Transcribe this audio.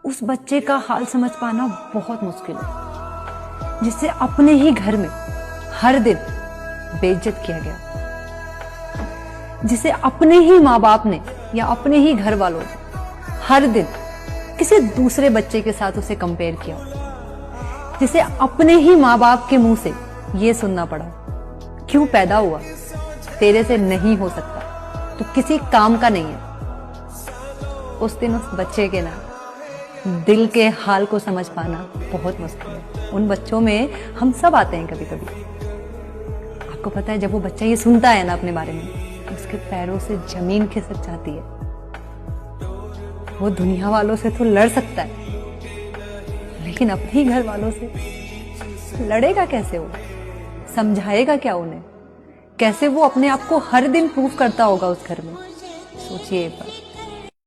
उस बच्चे का हाल समझ पाना बहुत मुश्किल है, जिसे अपने ही घर में हर दिन बेइज्जत किया गया, जिसे अपने ही माँ बाप ने या अपने ही घर वालों ने हर दिन किसी दूसरे बच्चे के साथ उसे कंपेयर किया, जिसे अपने ही माँ बाप के मुंह से ये सुनना पड़ा, क्यों पैदा हुआ, तेरे से नहीं हो सकता, तो किसी काम का नहीं है। उस दिन उस बच्चे के ना दिल के हाल को समझ पाना बहुत मुश्किल है। उन बच्चों में हम सब आते हैं कभी कभी। आपको पता है, जब वो बच्चा ये सुनता है ना अपने बारे में, तो उसके पैरों से जमीन खिसक जाती है। वो दुनिया वालों से तो लड़ सकता है, लेकिन अपने ही घर वालों से लड़ेगा कैसे? वो समझाएगा क्या उन्हें? कैसे वो अपने आप को हर दिन प्रूव करता होगा उस घर में? सोचिए एक बार।